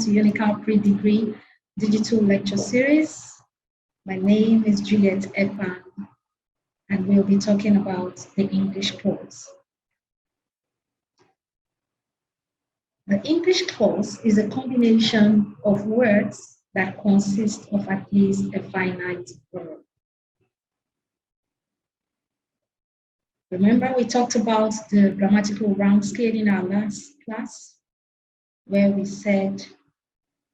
to Unical Pre-Degree Digital Lecture Series. My name is Juliet Ekpan, and we'll be talking about the English clause. The English clause is a combination of words that consist of at least a finite verb. Remember, we talked about the grammatical rank scale in our last class, where we said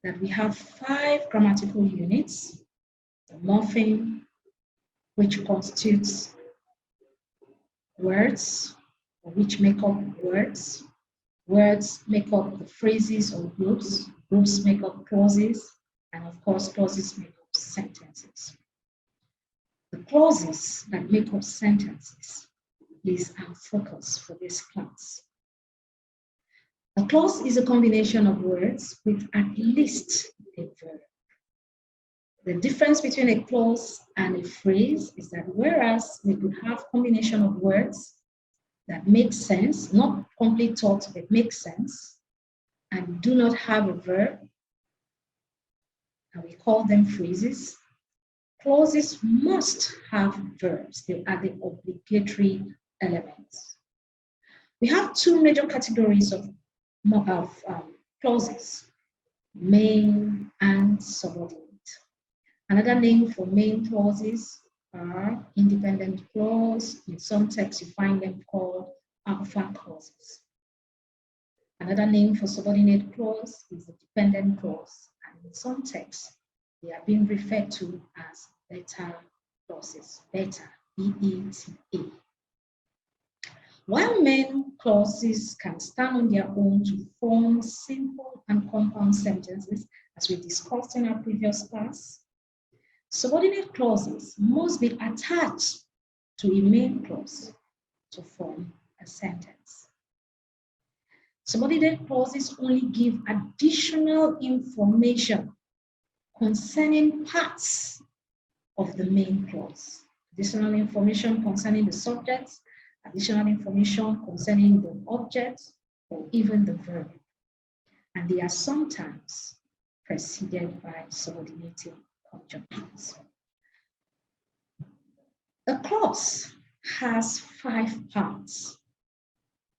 that we have 5 grammatical units: the morpheme, which constitutes words, or which make up words. Words make up the phrases or groups. Groups make up clauses, and of course, clauses make up sentences. The clauses that make up sentences is our focus for this class. A clause is a combination of words with at least a verb. The difference between a clause and a phrase is that whereas we could have combination of words that make sense, not complete thoughts, but make sense, and do not have a verb, and we call them phrases, clauses must have verbs. They are the obligatory elements. We have 2 major categories of clauses: main and subordinate. Another name for main clauses are independent clause. In some texts, you find them called alpha clauses. Another name for subordinate clause is the dependent clause, and in some texts, they are being referred to as beta clauses. Beta, B-E-T-A. While main clauses can stand on their own to form simple and compound sentences, as we discussed in our previous class, subordinate clauses must be attached to a main clause to form a sentence. Subordinate clauses only give additional information concerning parts of the main clause. Additional information concerning the subject, additional information concerning the object, or even the verb. And they are sometimes preceded by subordinating conjunctions. A clause has 5 parts,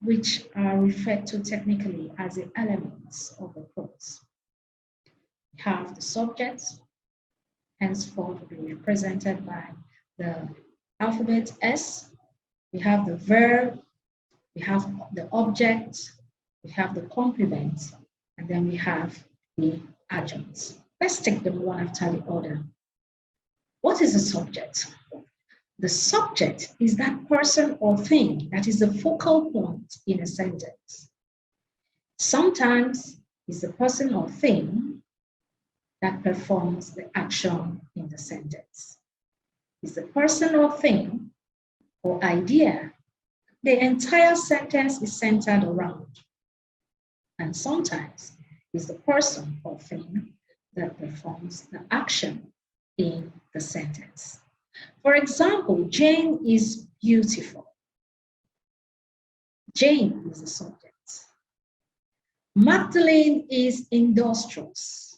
which are referred to technically as the elements of a clause. We have the subject, henceforth will be represented by the alphabet S. We have the verb, we have the object, we have the complement, and then we have the adjuncts. Let's take them one after the other. What is the subject? The subject is that person or thing that is the focal point in a sentence. Sometimes it's the person or thing that performs the action in the sentence. It's the person or thing or idea the entire sentence is centered around. And sometimes it's the person or thing that performs the action in the sentence. For example, Jane is beautiful. Jane is the subject. Magdalene is industrious.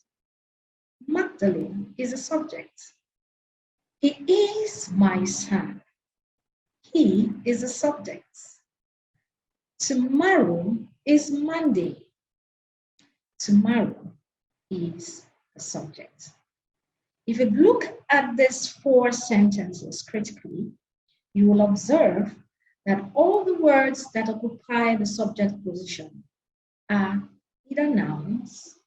Magdalene is the subject. He is my son. He is the subject. Tomorrow is Monday. Tomorrow is the subject. If you look at these 4 sentences critically, you will observe that all the words that occupy the subject position are either nouns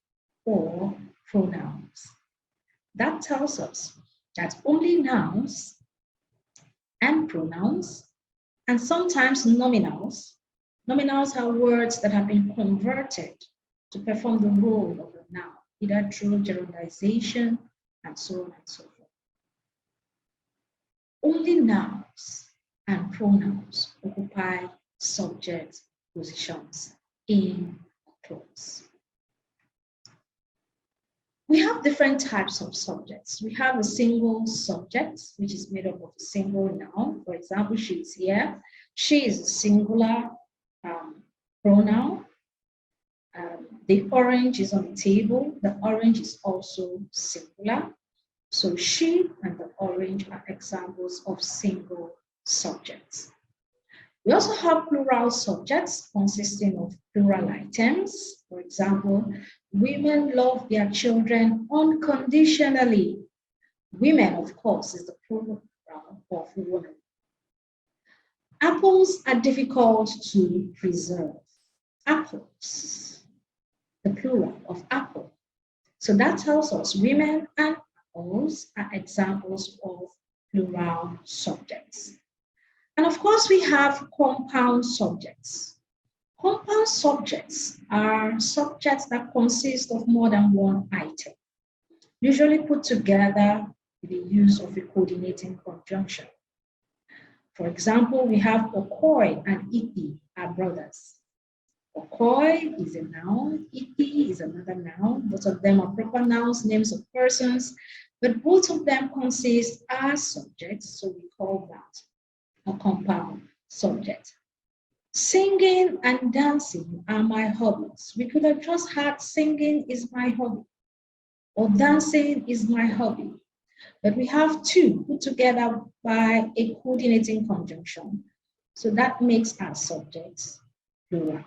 or pronouns. That tells us that only nouns and pronouns, and sometimes nominals. Nominals are words that have been converted to perform the role of a noun, either through generalization and so on and so forth. Only nouns and pronouns occupy subject positions in a clause. We have different types of subjects. We have a single subject, which is made up of a single noun. For example, she is here. She is a singular pronoun. The orange is on the table. The orange is also singular. So she and the orange are examples of single subjects. We also have plural subjects consisting of plural items. For example, women love their children unconditionally. Women, of course, is the plural of women. Apples are difficult to preserve. Apples, the plural of apple. So that tells us women and apples are examples of plural subjects. And of course, we have compound subjects. Compound subjects are subjects that consist of more than one item, usually put together with the use of a coordinating conjunction. For example, we have Okoye and Ipi are brothers. Okoye is a noun, Ipi is another noun. Both of them are proper nouns, names of persons, but both of them consist as subjects, so we call that a compound subject. Singing and dancing are my hobbies. We could have just had singing is my hobby or dancing is my hobby. But we have two put together by a coordinating conjunction. So that makes our subjects plural.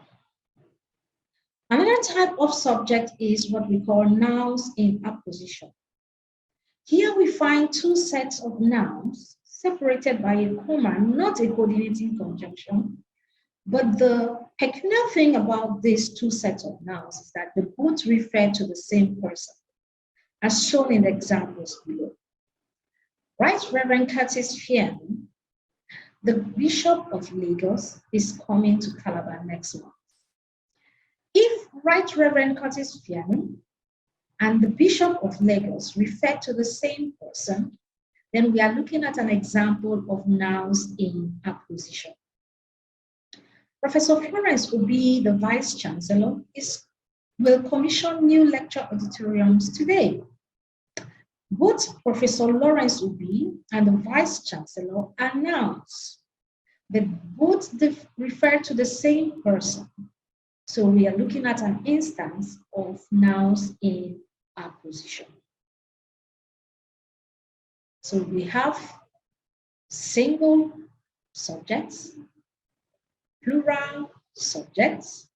Another type of subject is what we call nouns in apposition. Here we find two sets of nouns separated by a comma, not a coordinating conjunction. But the peculiar thing about these two sets of nouns is that they both refer to the same person, as shown in the examples below. Right Reverend Curtis Fian, the Bishop of Lagos, is coming to Calabar next month. If Right Reverend Curtis Fian and the Bishop of Lagos refer to the same person, then we are looking at an example of nouns in apposition. Professor Florence Obi, the Vice Chancellor, will commission new lecture auditoriums today. Both Professor Lawrence Obi and the Vice Chancellor are nouns, but both refer to the same person. So we are looking at an instance of nouns in apposition. So we have single subjects, plural subjects,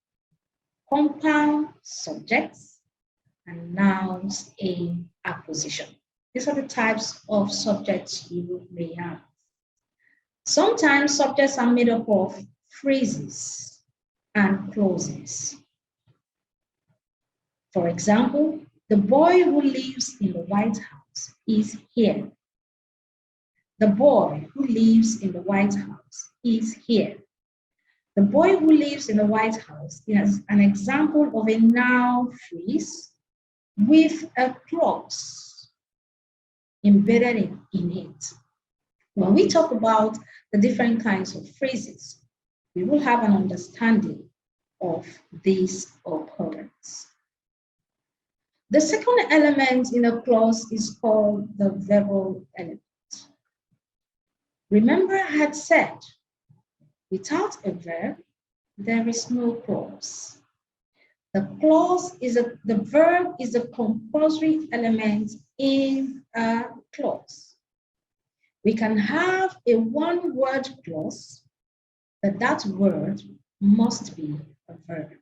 compound subjects, and nouns in apposition. These are the types of subjects you may have. Sometimes subjects are made up of phrases and clauses. For example, the boy who lives in the White House is here. The boy who lives in the White House is here. The boy who lives in the White House is an example of a noun phrase with a clause embedded in it. When we talk about the different kinds of phrases, we will have an understanding of this occurrence. The second element in a clause is called the verbal element. Remember, I had said, without a verb, there is no clause. The verb is a compulsory element in a clause. We can have a one-word clause, but that word must be a verb.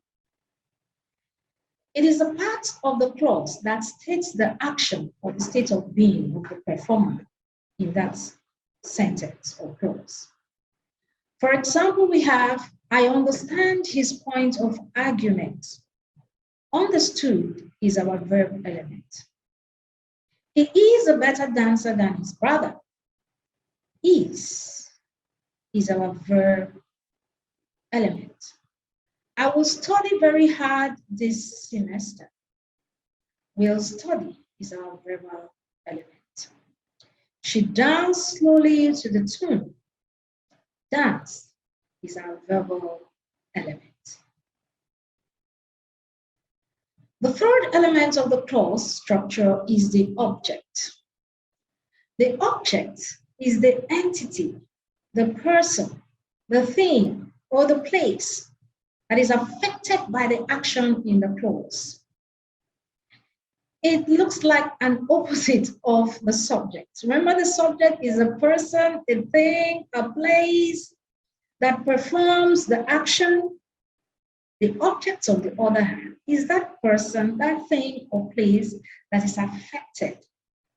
It is a part of the clause that states the action or the state of being of the performer in that sentence or clause. For example, we have, I understand his point of argument. Understood is our verb element. He is a better dancer than his brother. Is our verb element. I will study very hard this semester. Will study is our verbal element. She danced slowly to the tune. Dance is our verbal element. The third element of the clause structure is the object. The object is the entity, the person, the thing, or the place that is affected by the action in the clause. It looks like an opposite of the subject. Remember, the subject is a person, a thing, a place that performs the action. The object, on the other hand, is that person, that thing or place that is affected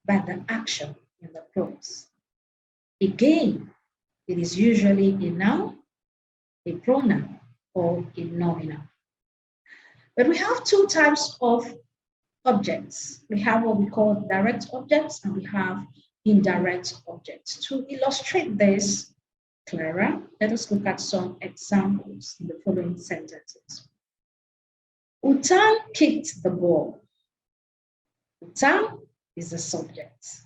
by the action in the clause. Again, it is usually a noun, a pronoun, or a nominal. But we have two types of objects. We have what we call direct objects and we have indirect objects. To illustrate this clearer, let us look at some examples in the following sentences. Utan kicked the ball. Utan is the subject.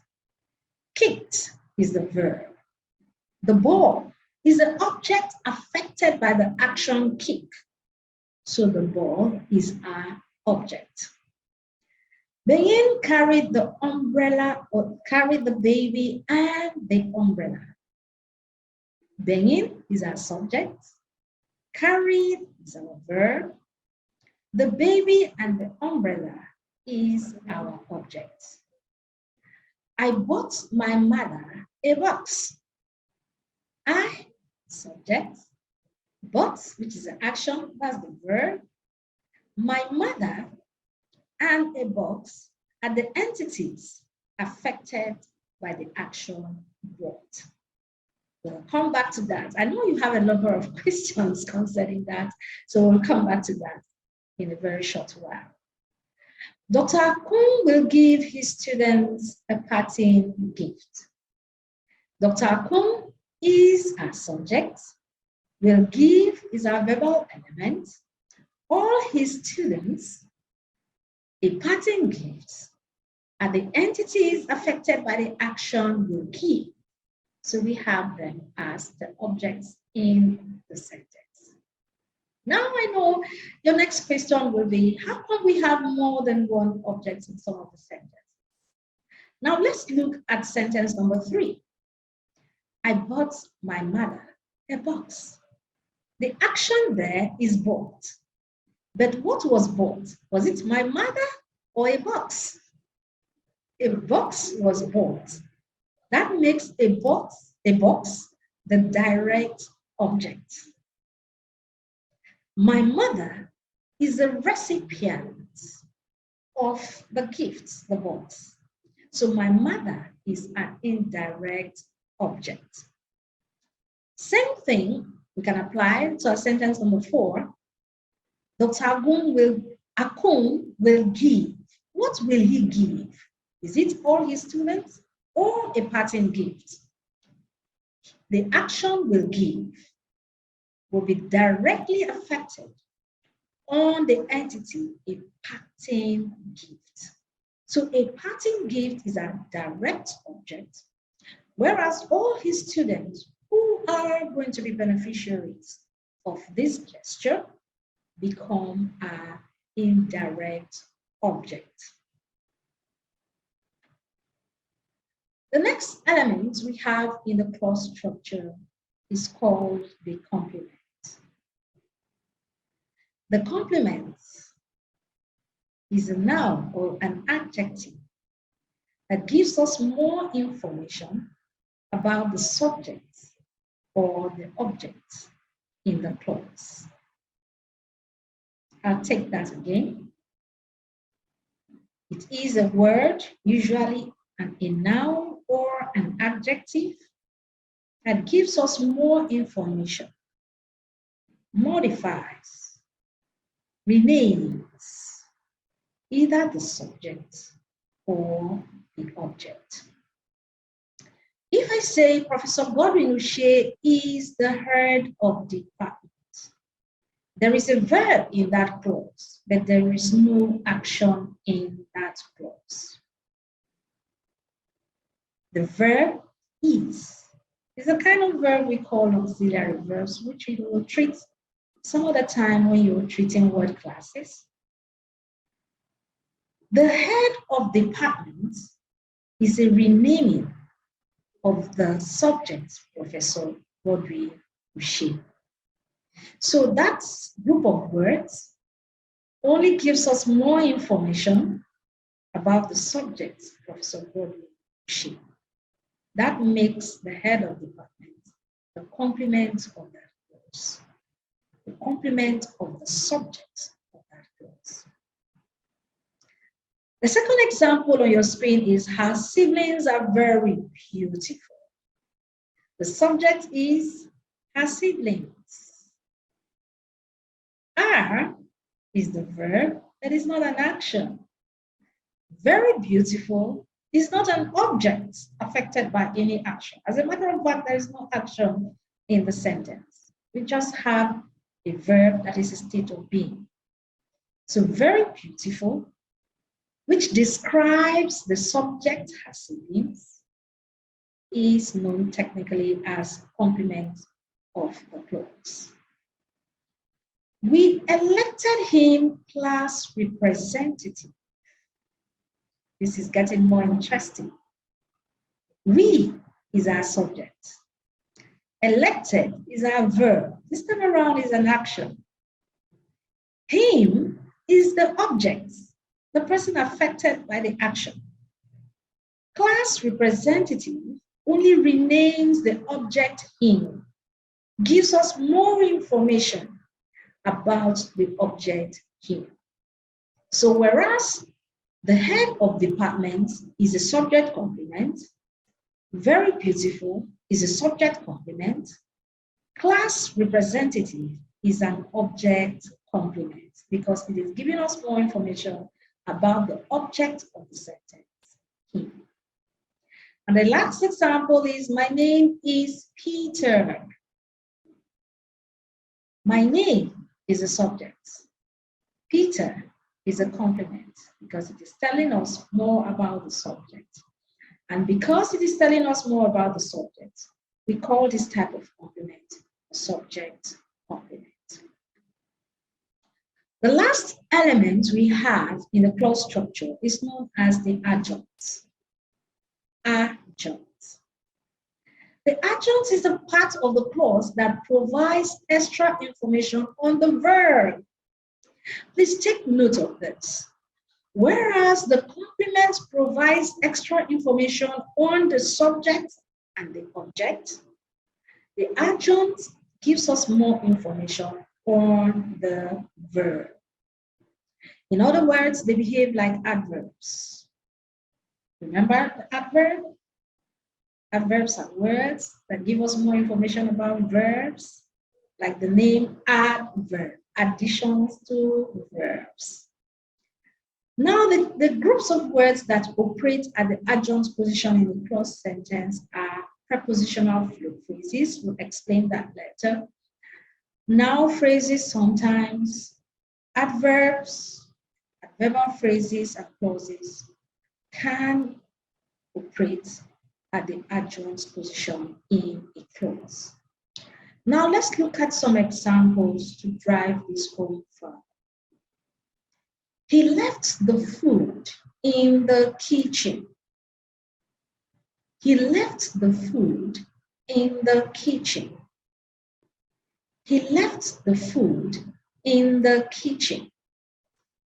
Kicked is the verb. The ball is the object affected by the action kick. So the ball is our object. Benyin carried the umbrella or carried the baby and the umbrella. Benyin is our subject. Carried is our verb. The baby and the umbrella is our object. I bought my mother a box. I, subject. Bought, which is the action, that's the verb. My mother and a box are the entities affected by the action bought. We'll come back to that. I know you have a number of questions concerning that, so we'll come back to that in a very short while. Dr. Akun will give his students a parting gift. Dr. Akun is our subject. Will give is our verbal element. All his students a parting gift are the entities affected by the action will give. So we have them as the objects in the sentence. Now I know your next question will be, how come we have more than one object in some of the sentences? Now let's look at sentence number 3. I bought my mother a box. The action there is bought. But what was bought? Was it my mother or a box? A box was bought. That makes a box the direct object. My mother is the recipient of the gift, the box. So my mother is an indirect object. Same thing we can apply to our sentence number 4. Dr. Akun will give. What will he give? Is it all his students or a parting gift? The action will give will be directly affected on the entity, a parting gift. So a parting gift is a direct object, whereas all his students who are going to be beneficiaries of this gesture become an indirect object. The next element we have in the clause structure is called the complement. The complement is a noun or an adjective that gives us more information about the subject or the object in the clause. I'll take that again. It is a word, usually a noun or an adjective, that gives us more information, modifies, renames either the subject or the object. If I say Professor Godwin Uche is the head of the department, there is a verb in that clause, but there is no action in that clause. The verb is a kind of verb we call auxiliary verbs, which we will treat some of the time when you're treating word classes. The head of department is a renaming of the subject, Professor Godwin Uche. So that group of words only gives us more information about the subject, Professor Godwin Shi. That makes the head of the department the complement of that clause, the complement of the subject of that clause. The second example on your screen is her siblings are very beautiful. The subject is her siblings. Are is the verb that is not an action. Very beautiful is not an object affected by any action. As a matter of fact, there is no action in the sentence. We just have a verb that is a state of being. So very beautiful, which describes the subject, her siblings, is known technically as complement of the clause. We elected him class representative. This is getting more interesting. We is our subject. Elected is our verb. This time around is an action. Him is the object, the person affected by the action. Class representative only renames the object him, gives us more information about the object him. So whereas the head of department is a subject complement, very beautiful is a subject complement, class representative is an object complement because it is giving us more information about the object of the sentence, him. And the last example is, my name is Peter. My name is a subject. Peter is a complement because it is telling us more about the subject. And because it is telling us more about the subject, we call this type of complement a subject complement. The last element we have in the clause structure is known as the adjunct. Adjunct. The adjunct is the part of the clause that provides extra information on the verb. Please take note of this. Whereas the complement provides extra information on the subject and the object, the adjunct gives us more information on the verb. In other words, they behave like adverbs. Remember the adverb? Adverbs are words that give us more information about verbs, like the name adverb, additions to verbs. Now, the groups of words that operate at the adjunct position in the clause sentence are prepositional flow phrases. We'll explain that later. Noun phrases sometimes, adverbs, adverbial phrases and clauses can operate at the adjunct position in a clause. Now let's look at some examples to drive this home further. He left the food in the kitchen. He left the food in the kitchen. He left the food in the kitchen.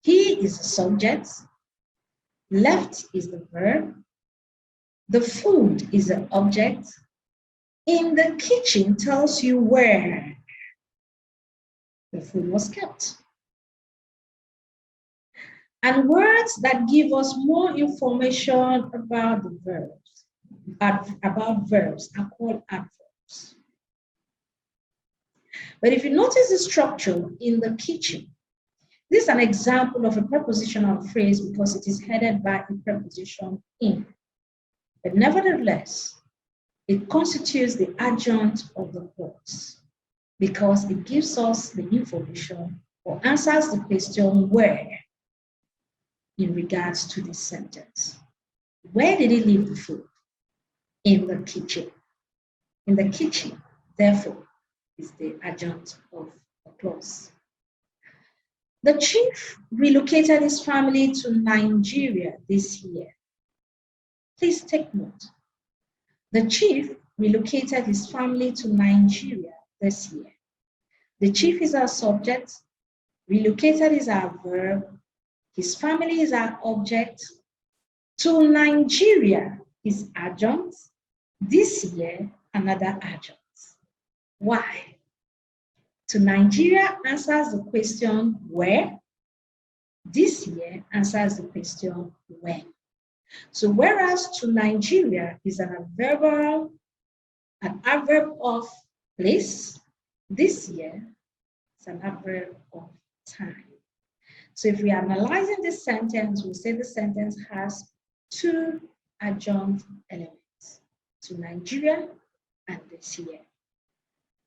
He is the subject. Left is the verb. The food is the object. In the kitchen tells you where the food was kept. And words that give us more information about the verbs, are called adverbs. But if you notice the structure in the kitchen, this is an example of a prepositional phrase because it is headed by a preposition in. But nevertheless, it constitutes the adjunct of the clause because it gives us the information or answers the question where in regards to this sentence. Where did he leave the food? In the kitchen. In the kitchen, therefore, is the adjunct of the clause. The chief relocated his family to Nigeria this year. Please take note. The chief relocated his family to Nigeria this year. The chief is our subject. Relocated is our verb. His family is our object. To Nigeria is adjunct. This year, another adjunct. Why? To Nigeria answers the question where. This year answers the question when. So whereas to Nigeria is an adverb of place, this year is an adverb of time. So if we are analyzing this sentence, we'll say the sentence has two adjunct elements, to Nigeria and this year.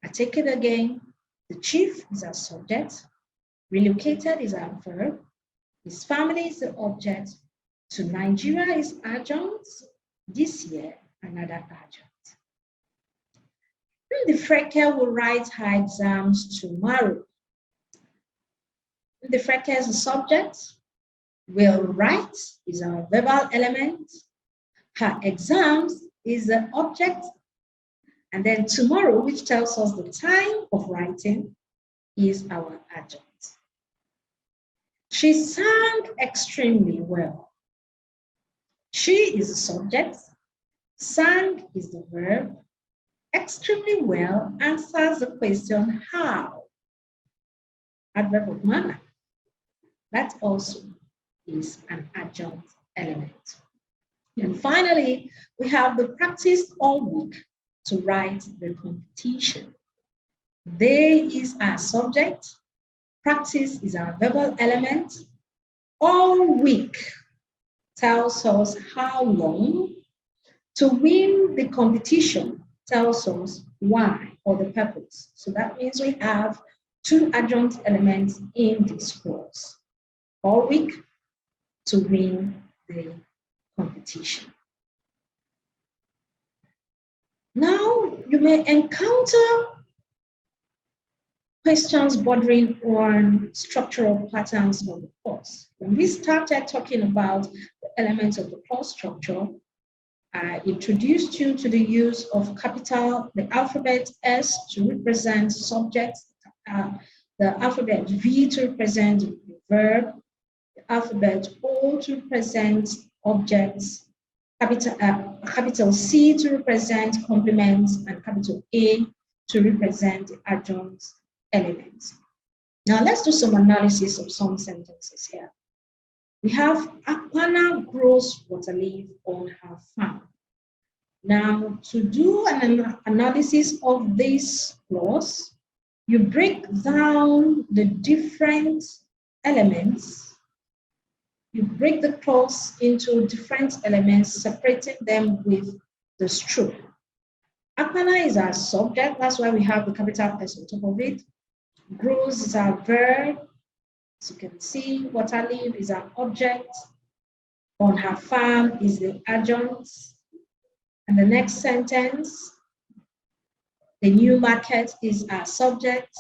I take it again. The chief is our subject. Relocated is our verb. His family is the object. To Nigeria is adjunct. This year, another adjunct. The Freke will write her exams tomorrow. The Freke is the subject. Will write is our verbal element. Her exams is the object. And then tomorrow, which tells us the time of writing, is our adjunct. She sang extremely well. She is the subject. Sang is the verb. Extremely well answers the question how. Adverb of manner. That also is an adjunct element. And finally, we have the practice all week to write the competition. They is our subject. Practice is our verbal element. All week tells us how long. To win the competition tells us why or the purpose. So that means we have two adjunct elements in this clause. All week, to win the competition. Now you may encounter questions bordering on structural patterns of the clause. When we started talking about the elements of the clause structure, I introduced you to the use of the alphabet S to represent subjects, the alphabet V to represent the verb, the alphabet O to represent objects, capital C to represent complements, and capital A to represent the adjunct elements. Now let's do some analysis of some sentences here. We have Akwana grows water leaf on her farm. Now, to do an analysis of this clause, you break down the different elements. You break the clause into different elements, separating them with the stroke. Akwana is our subject, that's why we have the capital S on top of it. Grows is our verb. As you can see, water leaf is our object. On her farm is the adjunct. And the next sentence, the new market is our subject.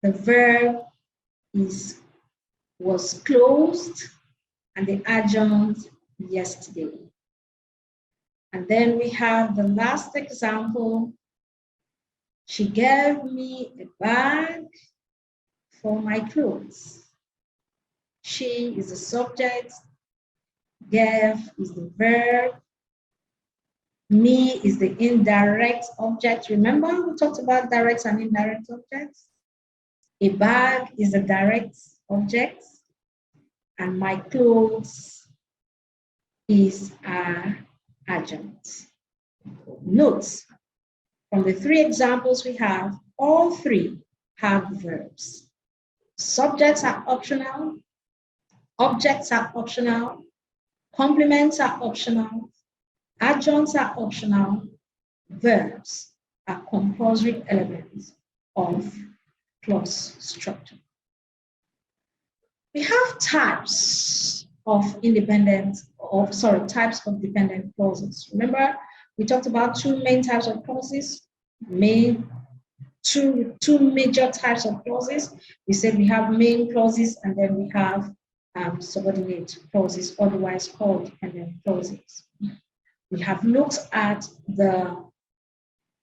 The verb was closed, and the adjunct yesterday. And then we have the last example. She gave me a bag for my clothes. She is the subject. Gave is the verb. Me is the indirect object. Remember, we talked about direct and indirect objects. A bag is a direct object, and my clothes is an adjunct. Note, from the three examples we have, all three have verbs. Subjects are optional, objects are optional, complements are optional, adjuncts are optional, verbs are compulsory elements of clause structure. We have types of dependent clauses. Remember, we talked about two main types of clauses, two major types of clauses. We said we have main clauses, and then we have subordinate clauses, otherwise called dependent clauses. We have looked at the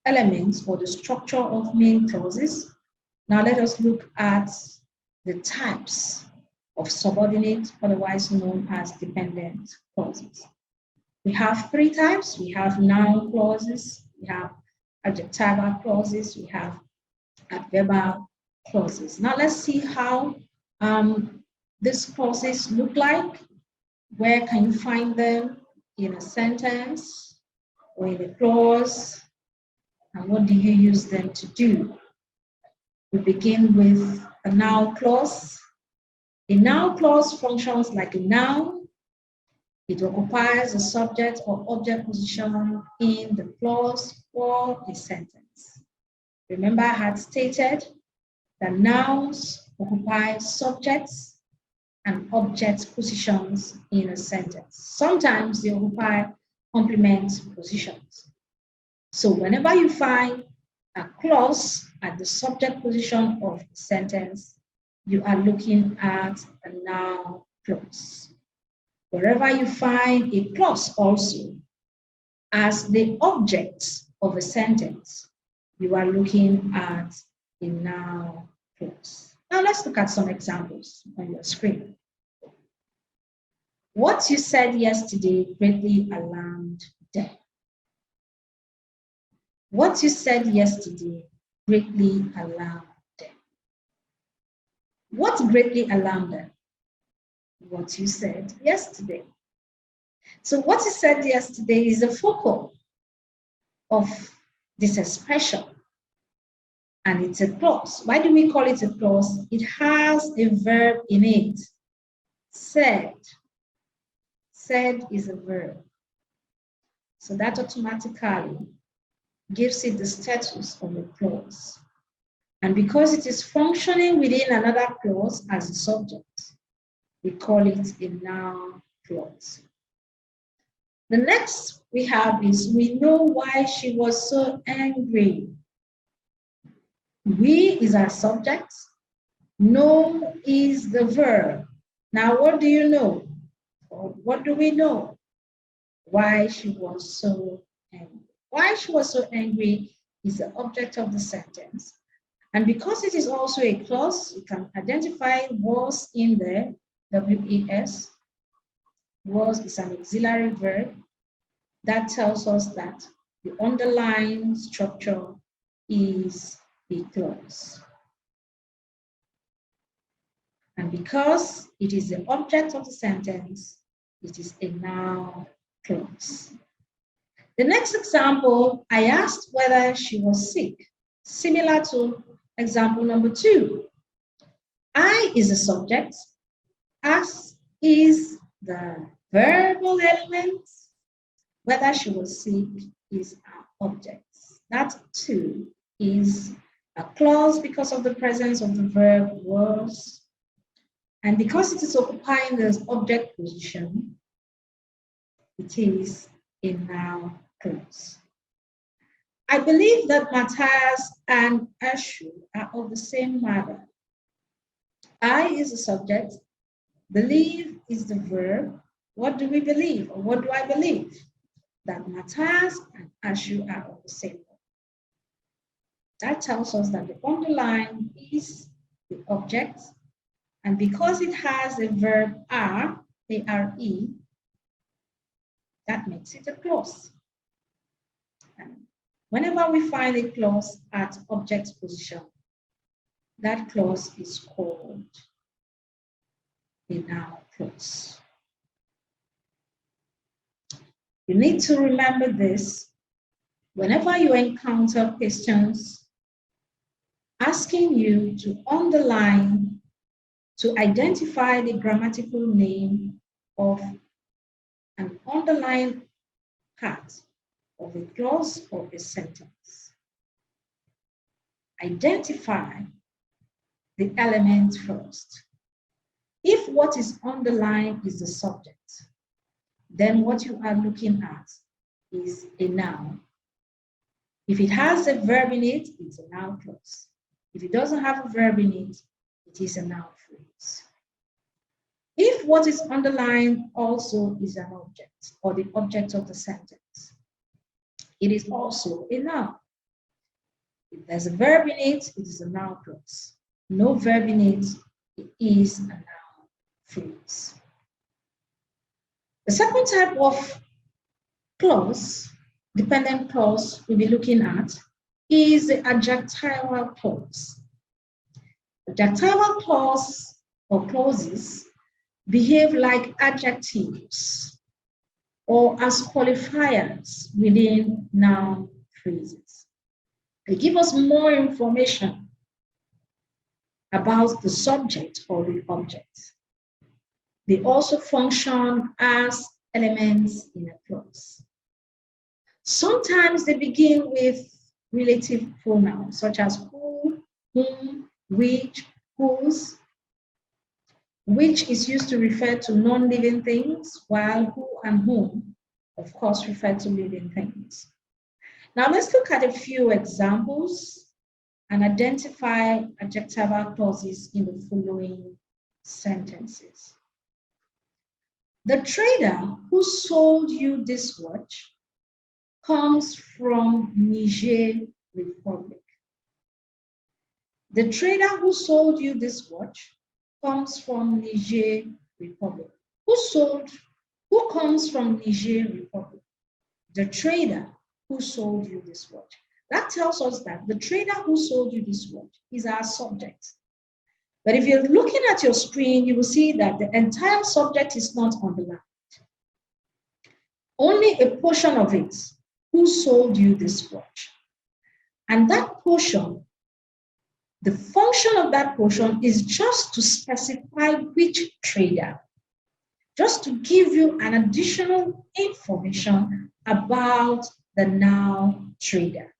elements or the structure of main clauses. Now let us look at the types of subordinate, otherwise known as dependent clauses. We have three types. We have noun clauses, we have adjectival clauses, we have adverbial clauses. Now let's see how these clauses look like. Where can you find them in a sentence or in a clause? And what do you use them to do? We begin with a noun clause. A noun clause functions like a noun. It occupies a subject or object position in the clause or a sentence. Remember, I had stated that nouns occupy subjects and object positions in a sentence. Sometimes they occupy complement positions. So whenever you find a clause at the subject position of the sentence, you are looking at a noun clause. Wherever you find a clause also as the object of a sentence, you are looking at a noun clause. Now let's look at some examples on your screen. What you said yesterday greatly alarmed them. What you said yesterday greatly alarmed them. What greatly alarmed them? What you said yesterday. So what you said yesterday is the focal of this expression. And it's a clause. Why do we call it a clause? It has a verb in it. Said. Said is a verb. So that automatically gives it the status of a clause. And because it is functioning within another clause as a subject, we call it a noun clause. The next we have is, we know why she was so angry. We is our subject. Know is the verb. Now, what do you know? Or what do we know? Why she was so angry. Why she was so angry is the object of the sentence. And because it is also a clause, you can identify was in there, W-E-S. Was is an auxiliary verb. That tells us that the underlying structure is a clause. And because it is the object of the sentence, it is a noun clause. The next example, I asked whether she was sick, similar to example number 2. I is the subject, ask is the verbal element, whether she was sick is our object. That too is a clause because of the presence of the verb was, and because it is occupying the object position, it is a noun clause. I believe that Matthias and Ashu are of the same mother. I is the subject, believe is the verb. What do we believe, or what do I believe? That Matthias and Ashu are of the same mother. That tells us that the underline is the object, and because it has a verb are, A-R-E, that makes it a clause. And whenever we find a clause at object position, that clause is called a noun clause. You need to remember this whenever you encounter questions asking you to underline, to identify the grammatical name of an underlined part of a clause or a sentence. Identify the element first. If what is underlined is the subject, then what you are looking at is a noun. If it has a verb in it, it's a noun clause. If it doesn't have a verb in it, it is a noun phrase. If what is underlined also is an object or the object of the sentence, it is also a noun. If there's a verb in it, it is a noun clause. No verb in it, it is a noun phrase. The second type of clause, dependent clause we'll be looking at, is the adjectival clause. Adjectival clause or clauses behave like adjectives or as qualifiers within noun phrases. They give us more information about the subject or the object. They also function as elements in a clause. Sometimes they begin with relative pronouns such as who, whom, which, whose, which is used to refer to non-living things, while who and whom, of course, refer to living things. Now let's look at a few examples and identify adjectival clauses in the following sentences. The trader who sold you this watch comes from Niger Republic. The trader who sold you this watch comes from Niger Republic. Who comes from Niger Republic? The trader who sold you this watch. That tells us that the trader who sold you this watch is our subject. But if you're looking at your screen, you will see that the entire subject is not underlined. Only a portion of it, who sold you this watch. And that portion, the function of that portion is just to specify which trader, just to give you an additional information about the noun trader.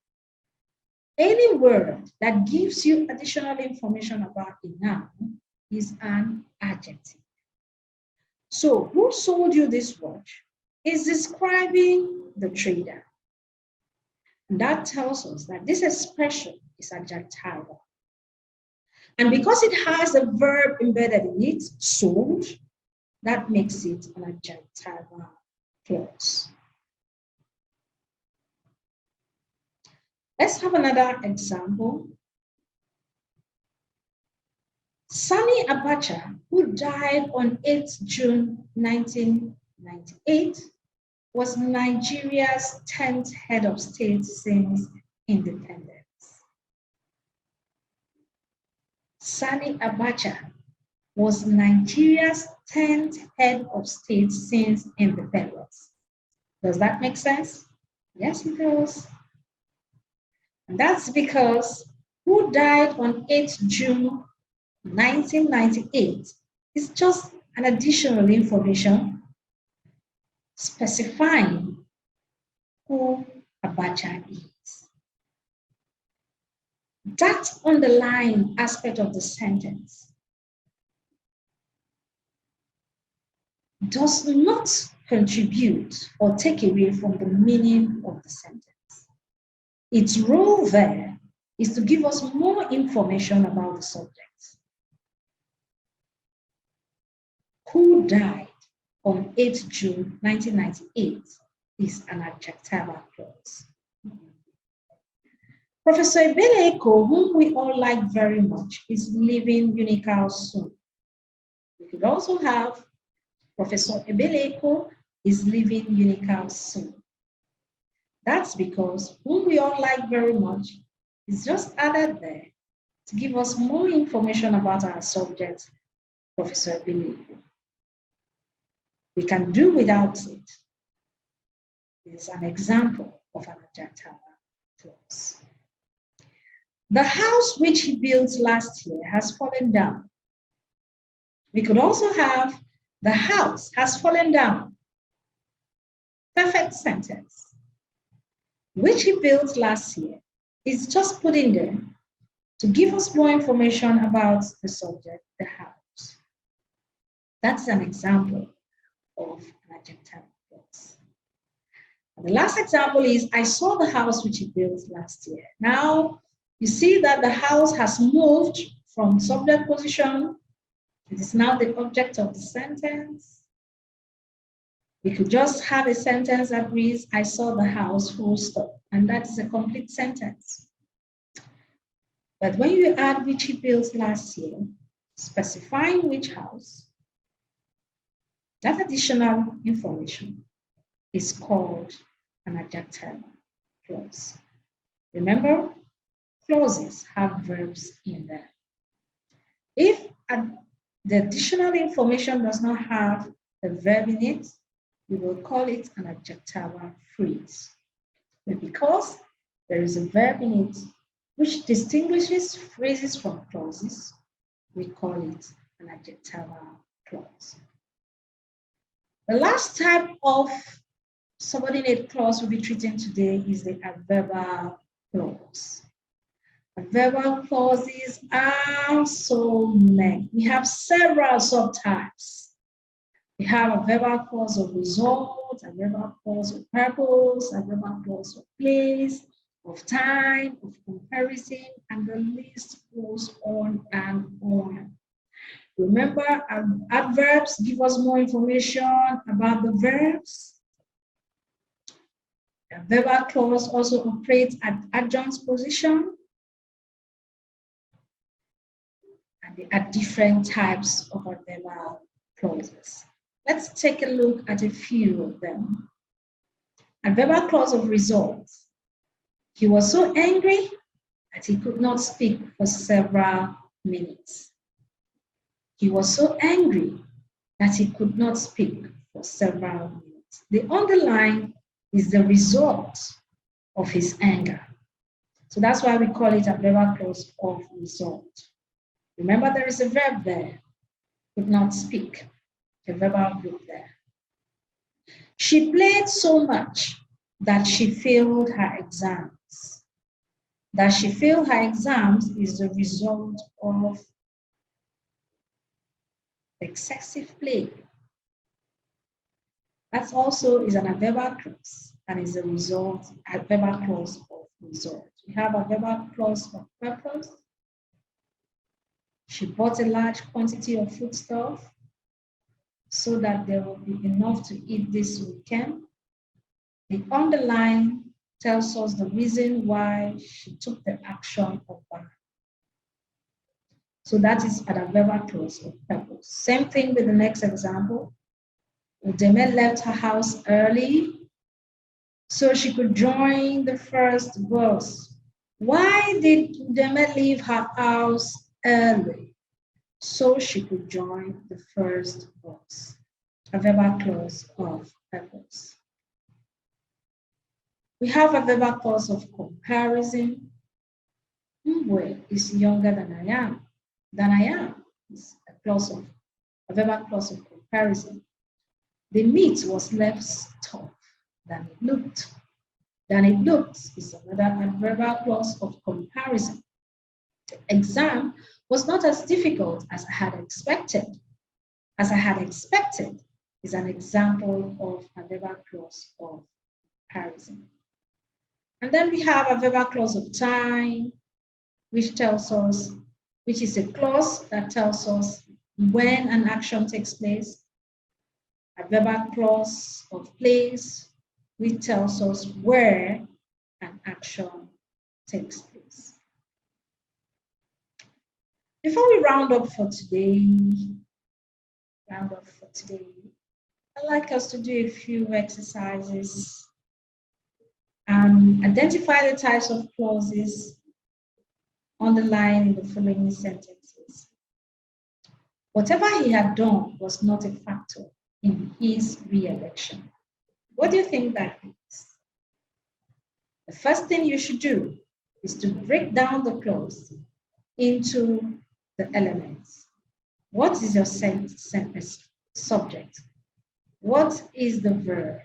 Any word that gives you additional information about a noun is an adjective. So, who sold you this watch is describing the trader. And that tells us that this expression is adjectival. And because it has a verb embedded in it, sold, that makes it an adjectival clause. Let's have another example. Sani Abacha, who died on 8th June 1998, was Nigeria's 10th head of state since independence. Sani Abacha was Nigeria's 10th head of state since independence. Does that make sense? Yes, it does. And that's because who died on 8th June 1998 is just an additional information specifying who Abacha is. That underlying aspect of the sentence does not contribute or take away from the meaning of the sentence. Its role there is to give us more information about the subject. Who died on 8th June 1998 is an adjectival clause. Professor Ebele Eko, whom we all like very much, is leaving UNICAL soon. We could also have Professor Ebele Eko is leaving UNICAL soon. That's because whom we all like very much is just added there to give us more information about our subject, Professor Ebele Eko. We can do without it. It is an example of an adjectival clause. The house which he built last year has fallen down. We could also have the house has fallen down. Perfect sentence. Which he built last year is just put in there to give us more information about the subject, the house. That's an example of an adjective clause. The last example is, I saw the house which he built last year. Now, you see that the house has moved from subject position. It is now the object of the sentence. We could just have a sentence that reads, I saw the house, full stop. And that is a complete sentence. But when you add which he built last year, specifying which house, that additional information is called an adjective clause. Remember, clauses have verbs in them. If the additional information does not have a verb in it, we will call it an adjectival phrase. But because there is a verb in it which distinguishes phrases from clauses, we call it an adjectival clause. The last type of subordinate clause we'll be treating today is the adverbial clause. Adverbial clauses are so many. We have several subtypes. We have a verbal clause of result, a verbal clause of purpose, a verbal clause of place, of time, of comparison, and the list goes on and on. Remember, adverbs give us more information about the verbs. A verbal clause also operates at adjunct position. And there are different types of adverbial clauses. Let's take a look at a few of them. Adverbial clause of result. He was so angry that he could not speak for several minutes. He was so angry that he could not speak for several minutes. The underline is the result of his anger. So that's why we call it a adverbial clause of result. Remember, there is a verb there, could not speak, a verbal group there. She played so much that she failed her exams. That she failed her exams is the result of excessive play. That also is an adverbial clause and is a result, adverbial clause of result. We have a adverbial clause of purpose. She bought a large quantity of foodstuff so that there will be enough to eat this weekend. The underline tells us the reason why she took the action of buying. So that is an adverbial clause of purpose. Same thing with the next example. Udeme left her house early so she could join the first bus. Why did Udeme leave her house early? So she could join the first bus. A verbal clause of purpose. We have a verbal clause of comparison. Mbwe is younger than I am. Is a verbal clause of comparison. The meat was less tough than it looked. Than it looked is another verbal clause of comparison. The exam was not as difficult as I had expected. As I had expected is an example of a verbal clause of comparison. And then we have a verbal clause of time, which is a clause that tells us when an action takes place. A verbal clause of place, which tells us where an action takes place. Before we round up for today, I'd like us to do a few exercises and identify the types of clauses underlying the following sentences. Whatever he had done was not a factor in his re-election. What do you think that means? The first thing you should do is to break down the clause into the elements. What is your sentence subject? What is the verb?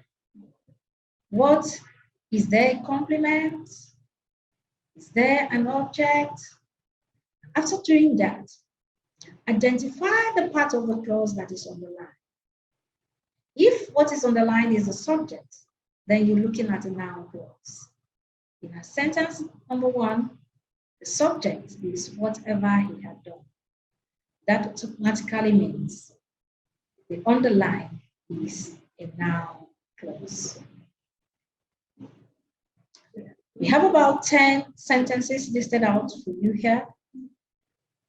What is there a complement? Is there an object? After doing that, identify the part of the clause that is underlined. If what is underlined is the subject, then you're looking at a noun clause. In a sentence number 1, the subject is whatever he had done. That automatically means the underline is a noun clause. We have about 10 sentences listed out for you here.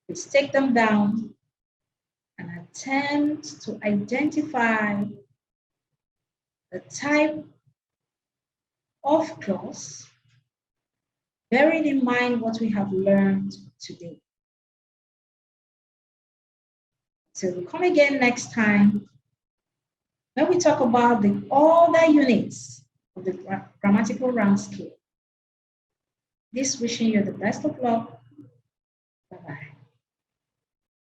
Please take them down and attempt to identify the type of clause, bearing in mind what we have learned today. So we'll come again next time when we talk about the other units of the grammatical round scale. This wishing you the best of luck. Bye-bye.